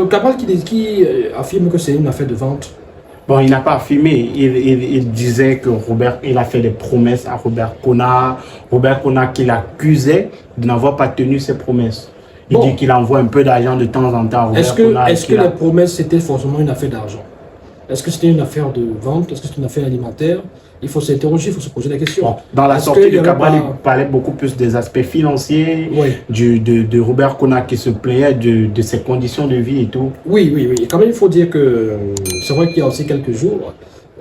Cabral qui affirme que c'est une affaire de vente. Bon, il n'a pas affirmé. Il disait que il a fait des promesses à Robert Kona. Robert Kona qui l'accusait de n'avoir pas tenu ses promesses. Il dit qu'il envoie un peu d'argent de temps en temps à Robert Kona. Est-ce que les promesses, c'était forcément une affaire d'argent? Est-ce que c'était une affaire de vente? Est-ce que c'était une affaire alimentaire? Il faut s'interroger, il faut se poser la question. Bon, dans la sortie de Cabral, il parlait beaucoup plus des aspects financiers, de Robert Kona qui se plaignait de ses conditions de vie et tout. Oui. Quand même, il faut dire que c'est vrai qu'il y a aussi quelques jours,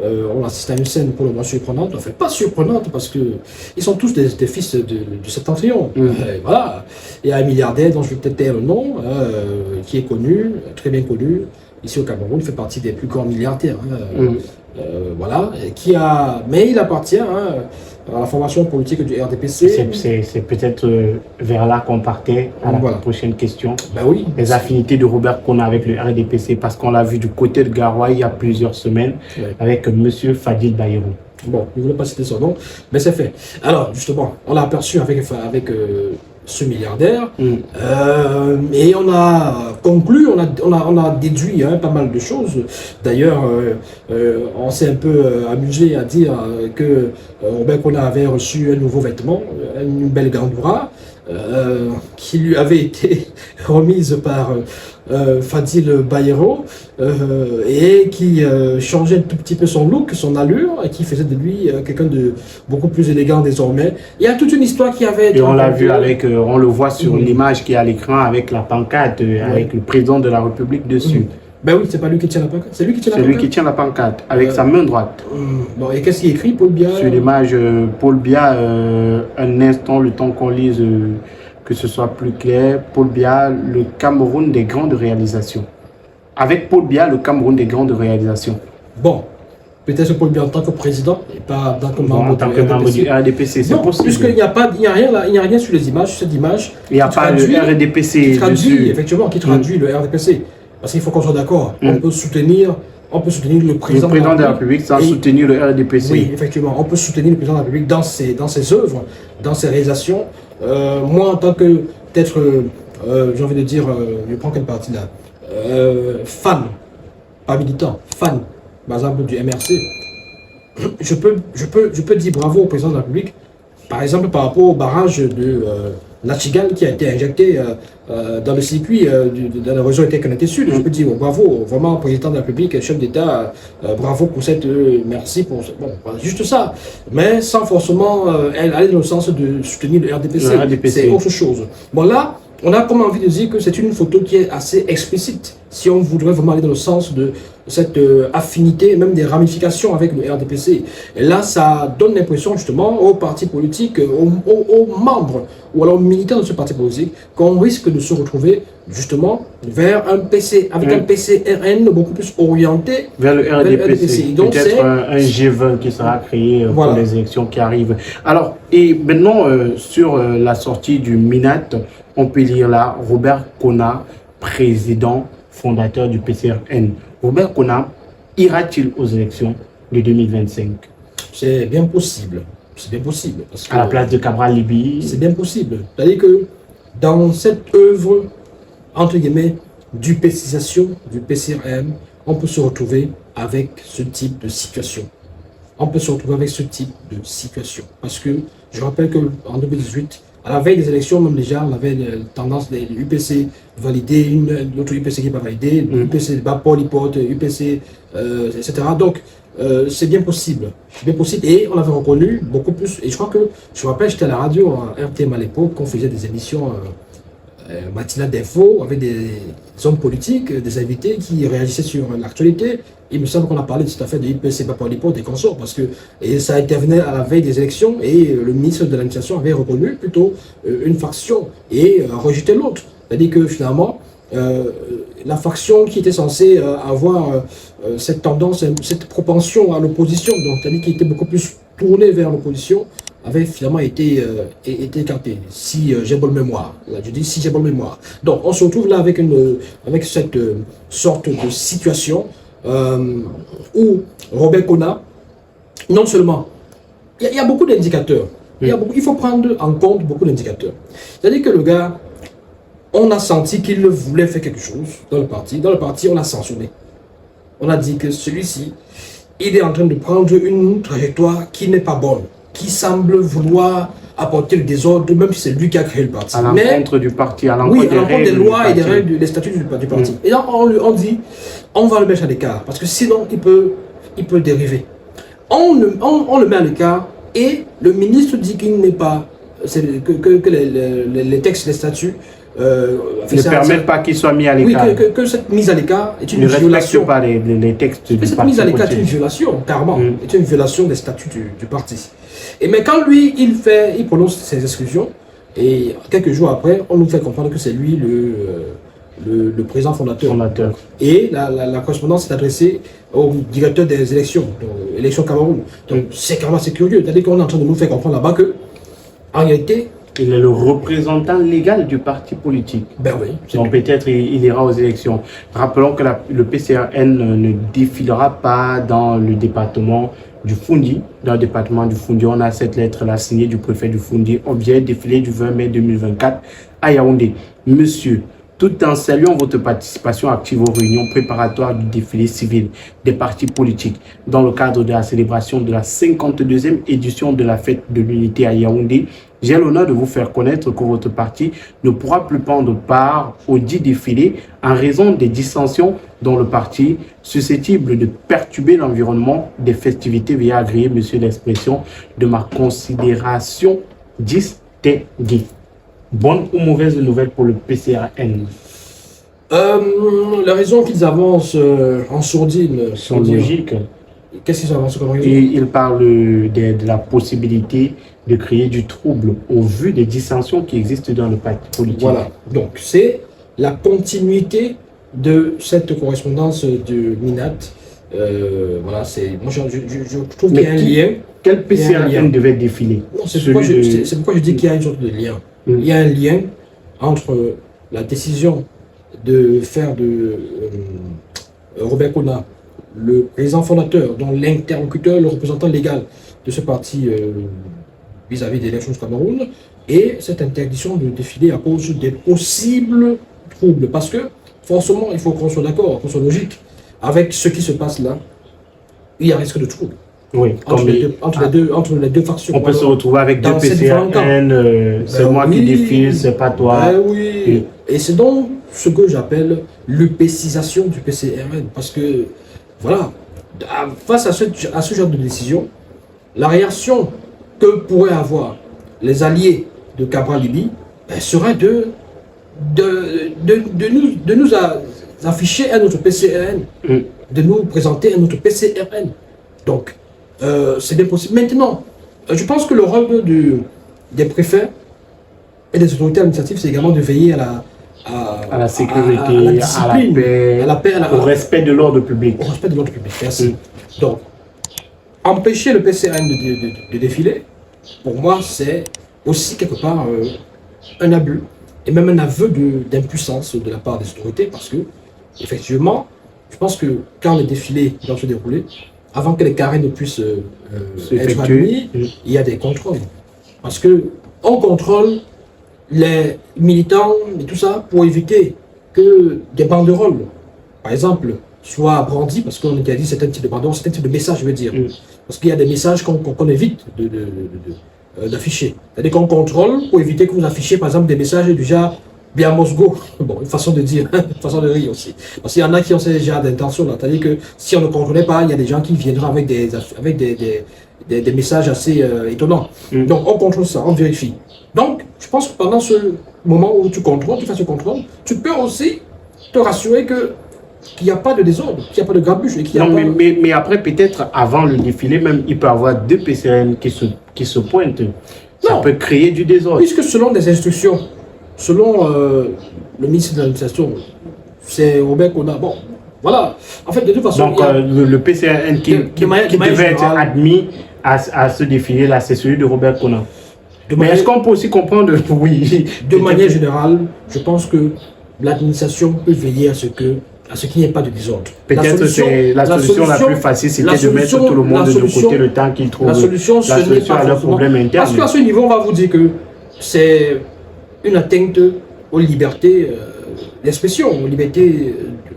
on assiste à une scène pour le moins surprenante. Enfin, pas surprenante parce que ils sont tous des fils du Septentrion. Voilà. Il y a un milliardaire dont je vais peut-être taire le nom, qui est connu, très bien connu. Ici au Cameroun, il fait partie des plus grands milliardaires. Voilà, mais il appartient à la formation politique du RDPC. C'est peut-être vers là qu'on partait à la prochaine question. Ben oui. Les affinités de Robert Kona avec le RDPC, parce qu'on l'a vu du côté de Garoua il y a plusieurs semaines avec M. Fadil Bayrou. Bon, je ne voulais pas citer son nom, mais c'est fait. Alors, justement, on l'a aperçu avec ce milliardaire, et on a conclu, on a déduit pas mal de choses. D'ailleurs, on s'est un peu amusé à dire que Robert Kona avait reçu un nouveau vêtement, une belle gandoura, qui lui avait été remise par Fadil Bayrou, et qui changeait un tout petit peu son look, son allure, et qui faisait de lui quelqu'un de beaucoup plus élégant désormais. Il y a toute une histoire qui avait... Et on l'a vu avec, on le voit sur l'image qui est à l'écran avec la pancarte, avec le président de la République dessus. Ben oui, c'est pas lui qui tient la pancarte. C'est lui qui tient la pancarte. C'est lui qui tient la pancarte, avec sa main droite. Bon, et qu'est-ce qu'il écrit, Paul Biya? Sur l'image, Paul Biya, un instant, le temps qu'on lise, que ce soit plus clair. Paul Biya, le Cameroun des grandes réalisations. Avec Paul Biya, le Cameroun des grandes réalisations. Bon, peut-être Paul Biya en tant que président et pas en tant que membre du RDPC. C'est possible. Puisqu'il n'y a rien là, il n'y a rien sur les images, sur cette image. Il n'y a pas le RDPC qui traduit, dessus. effectivement, qui traduit le RDPC. Parce qu'il faut qu'on soit d'accord. On peut soutenir le président de la République sans soutenir le RDPC. Oui, effectivement, on peut soutenir le président de la République dans ses œuvres, dans ses réalisations. Moi, en tant que, peut-être, j'ai envie de dire, je prends quelle partie là, fan, pas militant, fan, par exemple, du MRC, je peux dire bravo au président de la République, par exemple, par rapport au barrage de Nachigal qui a été injecté dans le circuit dans la région interconnectée sud. Je peux dire bravo, vraiment, président de la République, chef d'État, bravo pour cette... merci pour... Bon, juste ça. Mais sans forcément aller dans le sens de soutenir le RDPC. C'est autre chose. Bon, là, on a comme envie de dire que c'est une photo qui est assez explicite. Si on voudrait vraiment aller dans le sens de cette affinité, même des ramifications avec le RDPC. Et là, ça donne l'impression justement aux partis politiques, aux membres ou alors aux militants de ce parti politique, qu'on risque de se retrouver justement vers un PC, avec un PCRN beaucoup plus orienté vers le RDPC. Donc peut-être un G20 qui sera créé pour les élections qui arrivent. Alors, et maintenant, sur la sortie du MINAT, on peut lire là, Robert Kona, président fondateur du PCRN. Robert Kona ira-t-il aux élections de 2025? C'est bien possible. C'est bien possible. Parce que à la place de Cabral Libye? C'est bien possible. C'est-à-dire que dans cette œuvre, entre guillemets, du PCisation, du PCRN, on peut se retrouver avec ce type de situation. On peut se retrouver avec ce type de situation. Parce que je rappelle qu'en 2018, à la veille des élections, même déjà, on avait tendance des UPC validés, l'autre UPC qui n'est pas validé, UPC Bapol, Hypote, UPC, etc. Donc, c'est bien possible. C'est bien possible. Et on avait reconnu beaucoup plus. Et je crois que, je me rappelle, j'étais à la radio, à RTM à l'époque, on faisait des émissions matinales d'infos avec des hommes politiques, des invités qui réagissaient sur l'actualité. Il me semble qu'on a parlé de cette affaire de IPC, Bapol, des consorts, parce que ça intervenait à la veille des élections et le ministre de l'administration avait reconnu plutôt une faction et rejeté l'autre. C'est-à-dire que finalement, la faction qui était censée avoir cette tendance, cette propension à l'opposition, donc c'est-à-dire qui était beaucoup plus tournée vers l'opposition, avait finalement été écartée, si j'ai bonne mémoire. Là, je dis si j'ai bonne mémoire. Donc on se retrouve là avec cette sorte de situation où Robert Kona, non seulement, il y a beaucoup d'indicateurs, il faut prendre en compte beaucoup d'indicateurs. C'est-à-dire que le gars, on a senti qu'il voulait faire quelque chose dans le parti. Dans le parti, on a sanctionné. On a dit que celui-ci, il est en train de prendre une trajectoire qui n'est pas bonne, qui semble vouloir apporter le désordre, même si c'est lui qui a créé le parti. À l'encontre du parti, à l'encontre des lois et des règles, des statuts du parti. Et là, on dit, on va le mettre à l'écart, parce que sinon, il peut dériver. On le met à l'écart, et le ministre dit qu'il n'est pas, que les textes, les statuts, ne permettent pas qu'il soit mis à l'écart. Oui, que cette mise à l'écart est une violation. Ne respecte pas les textes du parti. Cette mise à l'écart est une violation, carrément. C'est une violation des statuts du parti. Mais quand lui, il prononce ses exclusions, et quelques jours après, on nous fait comprendre que c'est lui le président fondateur. Et la correspondance est adressée au directeur des élections, élections Cameroun. Donc c'est carrément assez curieux. C'est-à-dire qu'on est en train de nous faire comprendre là-bas que, en réalité, il est le représentant légal du parti politique. Ben oui. Donc peut-être il ira aux élections. Rappelons que le PCRN ne défilera pas dans le département du Foundi. Dans le département du Foundi, on a cette lettre-là signée du préfet du Foundi. On vient défiler du 20 mai 2024 à Yaoundé. Monsieur, tout en saluant votre participation active aux réunions préparatoires du défilé civil des partis politiques dans le cadre de la célébration de la 52e édition de la fête de l'unité à Yaoundé, j'ai l'honneur de vous faire connaître que votre parti ne pourra plus prendre part au dit défilé en raison des dissensions dans le parti susceptibles de perturber l'environnement des festivités. Veuillez agréer, monsieur, l'expression de ma considération distinguée. Bonne ou mauvaise nouvelle pour le PCRN? La raison qu'ils avancent en sourdine sont logiques. Qu'est-ce qu'ils avancent comme raison? Ils parlent de la possibilité de créer du trouble au vu des dissensions qui existent dans le parti politique. Voilà, donc c'est la continuité de cette correspondance de Minat. Voilà, moi je trouve qu'il y a un lien. Quel PCRN devait défiler? C'est pourquoi je dis qu'il y a une sorte de lien. Il y a un lien entre la décision de faire de Robert Kona le président fondateur, dont l'interlocuteur, le représentant légal de ce parti vis-à-vis des élections du Cameroun, et cette interdiction de défiler à cause des possibles troubles. Parce que, forcément, il faut qu'on soit d'accord, qu'on soit logique, avec ce qui se passe là, il y a risque de trouble. Oui, entre les deux factions. On peut se retrouver avec deux PCRN, c'est moi qui défile, c'est pas toi. Oui. Et c'est donc ce que j'appelle l'upécisation du PCRN. Parce que, voilà, face à ce genre de décision, la réaction que pourraient avoir les alliés de Cabral Libye serait de nous afficher un autre PCRN, de nous présenter un autre PCRN. Donc, c'est bien possible. Maintenant, je pense que le rôle des préfets et des autorités administratives, c'est également de veiller à la sécurité, à la paix, au respect de l'ordre public. Au respect de l'ordre public, merci. Donc, empêcher le PCRN de défiler, pour moi, c'est aussi quelque part un abus et même un aveu d'impuissance de la part des autorités, parce que, effectivement, je pense que quand les défilés doivent se dérouler, avant que les carrés ne puissent être admis, il y a des contrôles. Parce qu'on contrôle les militants et tout ça pour éviter que des banderoles, par exemple, soient brandies, parce qu'on interdit certains types de banderoles, certains types de messages, je veux dire. Parce qu'il y a des messages qu'on évite d'afficher. C'est-à-dire qu'on contrôle pour éviter que vous affichiez, par exemple, des messages du genre bien Mosgo. Bon, une façon de dire, une façon de rire aussi. Parce qu'il y en a qui ont ce genre d'intention. C'est-à-dire que si on ne contrôlait pas, il y a des gens qui viendront avec des messages assez étonnants. Donc on contrôle ça, on vérifie. Donc, je pense que pendant ce moment où tu contrôles, tu fais ce contrôle, tu peux aussi te rassurer qu'il n'y a pas de désordre, qu'il n'y a pas de grabuge. Mais après, peut-être avant le défilé, même, il peut y avoir deux PCRN qui se pointent. Ça peut créer du désordre. Puisque selon des instructions, selon le ministre de l'Administration, c'est Robert Kona. Bon, voilà. En fait, de toute façon. Donc, le PCRN qui devait être admis à ce défilé-là, c'est celui de Robert Kona. Mais est-ce qu'on peut aussi comprendre, oui. De manière générale, je pense que l'administration peut veiller à ce qu'il n'y ait pas de désordre. Peut-être c'est la solution la plus facile, c'était de mettre tout le monde de côté le temps qu'ils trouvent la solution à leur problème interne. Parce qu'à ce niveau, on va vous dire que c'est une atteinte aux libertés d'expression, aux libertés,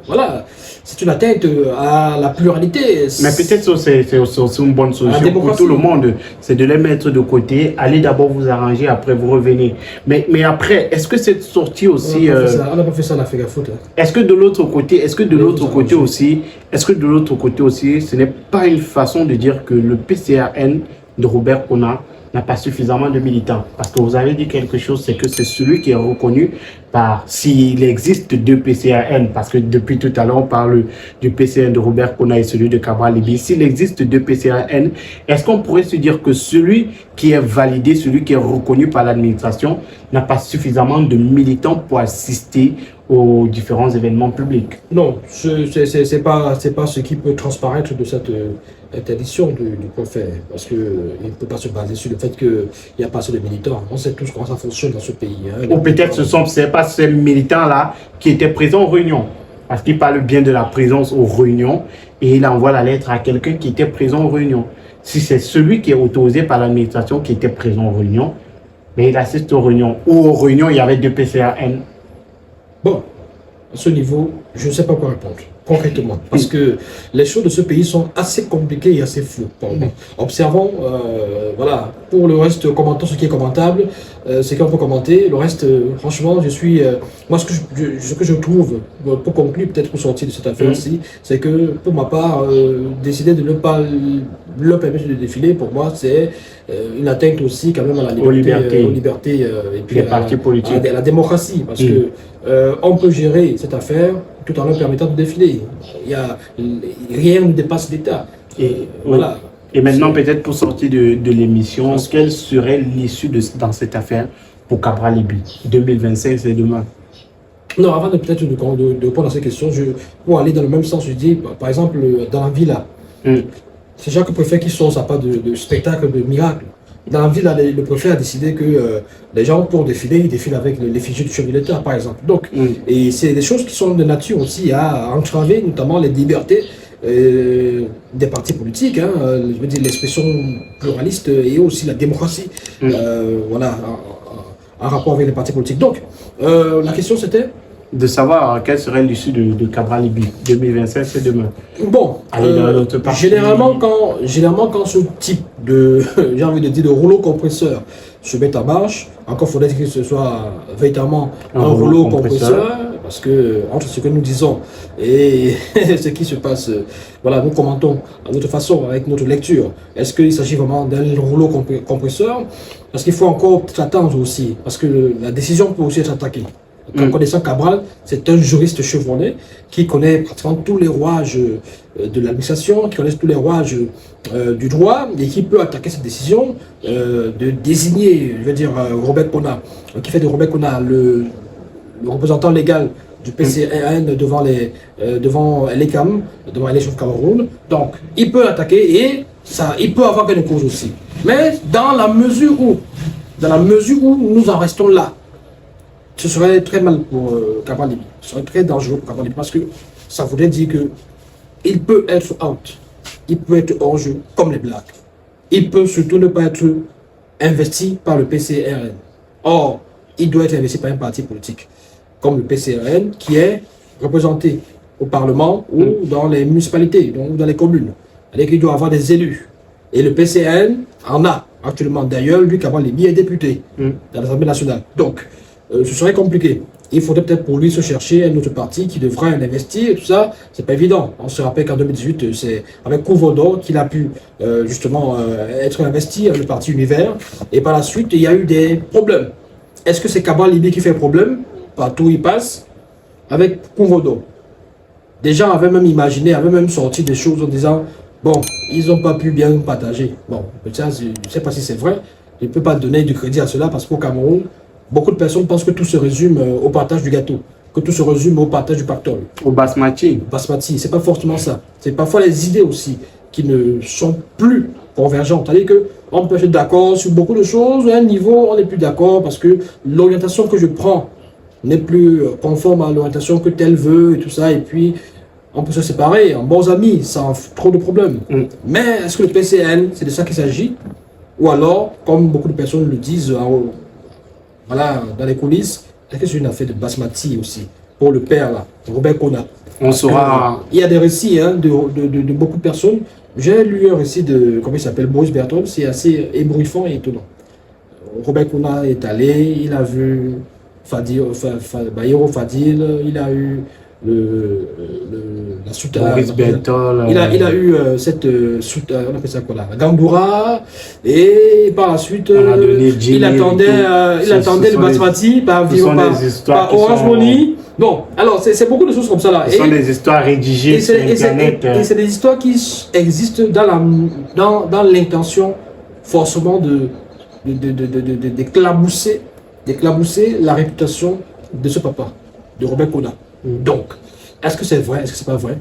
voilà. C'est une atteinte à la pluralité. Mais peut-être c'est aussi une bonne solution pour tout le monde. C'est de les mettre de côté, allez d'abord vous arranger, après vous revenez. Mais après, est-ce que cette sortie aussi... On n'a pas fait ça en Afrique à foot. Est-ce que de l'autre côté, ce n'est pas une façon de dire que le PCRN de Robert Kona n'a pas suffisamment de militants? Parce que vous avez dit quelque chose, c'est que c'est celui qui est reconnu par, s'il existe deux PCRN, parce que depuis tout à l'heure on parle du PCRN de Robert Kona et celui de Cabral Libye, s'il existe deux PCRN, est-ce qu'on pourrait se dire que celui qui est validé, celui qui est reconnu par l'administration, n'a pas suffisamment de militants pour assister aux différents événements publics? Non, c'est pas ce qui peut transparaître de cette interdiction du préfet, parce qu'il ne peut pas se baser sur le fait qu'il n'y a pas assez de militants. On sait tous comment ça fonctionne dans ce pays. Hein. Ou peut-être ce n'est pas ces militants-là qui étaient présents aux réunions, parce qu'il parle bien de la présence aux réunions et il envoie la lettre à quelqu'un qui était présent aux réunions. Si c'est celui qui est autorisé par l'administration qui était présent aux réunions, mais il assiste aux réunions, ou aux réunions il y avait deux PCRN. Bon, à ce niveau, je ne sais pas quoi répondre, concrètement, parce que les choses de ce pays sont assez compliquées et assez floues. Observons, voilà, pour le reste, commentons ce qui est commentable, ce qu'on peut commenter. Le reste, franchement, moi, ce que je trouve, pour conclure, peut-être pour sortir de cette affaire-ci, c'est que, pour ma part, décider de ne pas leur permettre de défiler, pour moi, c'est une atteinte aussi, quand même, à la liberté, aux libertés et puis les partis politiques. À la démocratie, parce que on peut gérer cette affaire tout en leur permettant de défiler. Rien ne dépasse l'État. Et voilà. Et maintenant, peut-être pour sortir de l'émission, quelle serait l'issue dans cette affaire pour Cabral Libye? 2025, c'est demain. Non, avant de peut-être de répondre à ces questions, pour aller dans le même sens, je dis, par exemple, dans la villa, c'est Jacques Préfet qui sort sa part de spectacle, de miracle. Dans la ville, le préfet a décidé que les gens, pour défiler, ils défilent avec l'effigie du chef de l'État, par exemple. Donc, et c'est des choses qui sont de nature aussi à entraver, notamment les libertés des partis politiques, hein, je veux dire l'expression pluraliste et aussi la démocratie, voilà, en rapport avec les partis politiques. Donc, la question c'était de savoir quelle serait l'issue de Cabral Libye. 2025, c'est demain. Bon, généralement quand ce type de, j'ai envie de dire, de rouleau compresseur se met en marche, encore faudrait que ce soit véritablement un rouleau compresseur, parce que entre ce que nous disons et ce qui se passe, voilà, nous commentons à notre façon, avec notre lecture. Est-ce qu'il s'agit vraiment d'un rouleau compresseur? Parce qu'il faut encore attendre aussi, parce que la décision peut aussi être attaquée. Connaissant Cabral, c'est un juriste chevronné qui connaît pratiquement tous les rouages de l'administration, qui connaît tous les rouages du droit et qui peut attaquer cette décision de désigner, je veux dire, Robert Kona, qui fait de Robert Kona le représentant légal du PCRN devant l'ECAM, devant l'élection de Cameroun. Donc, il peut attaquer et ça, il peut avoir gain de cause aussi. Mais dans la mesure où nous en restons là, ce serait très mal pour Cabral Libye. Ce serait très dangereux pour Cabral Libye parce que ça voudrait dire qu'il peut être out. Il peut être hors jeu, comme les Blacks. Il peut surtout ne pas être investi par le PCRN. Or, il doit être investi par un parti politique, comme le PCRN, qui est représenté au Parlement ou dans les municipalités, donc dans les communes. C'est-à-dire qu'il doit avoir des élus. Et le PCRN en a actuellement. D'ailleurs, lui, Cabral Libye, est député dans l'Assemblée nationale. Donc, ce serait compliqué. Il faudrait peut-être pour lui se chercher un autre parti qui devrait investir et tout ça. C'est pas évident. On se rappelle qu'en 2018, c'est avec Couvre-d'Or qu'il a pu justement être investi dans le parti Univers. Et par la suite, il y a eu des problèmes. Est-ce que c'est Cabral Libye qui fait problème partout où il passe avec Couvre-d'Or? Des gens avaient même imaginé, avaient même sorti des choses en disant bon, ils n'ont pas pu bien partager. Bon, ça, je ne sais pas si c'est vrai. Je ne peux pas donner du crédit à cela parce qu'au Cameroun, beaucoup de personnes pensent que tout se résume au partage du gâteau, que tout se résume au partage du pactole. Au basmati. Basmati, c'est pas forcément ça. C'est parfois les idées aussi qui ne sont plus convergentes. C'est-à-dire qu'on peut être d'accord sur beaucoup de choses, à un niveau, on n'est plus d'accord parce que l'orientation que je prends n'est plus conforme à l'orientation que tel veut et tout ça. Et puis, on peut se séparer en bons amis sans trop de problèmes. Mais est-ce que le PCN, c'est de ça qu'il s'agit? Ou alors, comme beaucoup de personnes le disent, voilà, dans les coulisses, est-ce que c'est une affaire de basmati aussi? Pour le père, là, Robert Kona. On saura. Il y a des récits hein, de beaucoup de personnes. J'ai lu un récit de, comment il s'appelle, Maurice Bertrand, c'est assez ébouriffant et étonnant. Robert Kona est allé, il a vu Bayero Fadil, il a eu la soute Maurice Bertrand. Il a eu cette soute, on appelle ça quoi là, Gamboura, et par la suite, il attendait le basmati par Orange Money. Bon, alors c'est beaucoup de choses comme ça là. Ce sont des histoires rédigées sur Internet. Et c'est des histoires qui existent dans l'intention forcément d'éclabousser la réputation de ce papa, de Robert Kona. Donc, est-ce que c'est vrai, est-ce que c'est pas vrai?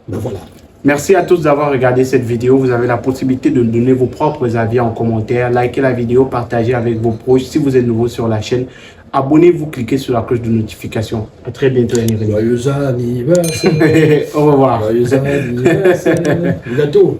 Ben voilà. Merci à tous d'avoir regardé cette vidéo. Vous avez la possibilité de donner vos propres avis en commentaire. Likez la vidéo, partagez avec vos proches. Si vous êtes nouveau sur la chaîne, abonnez-vous, cliquez sur la cloche de notification. À très bientôt, Yannick. Joyeux anniversaire. Au revoir. Joyeux anniversaire. Gâteau.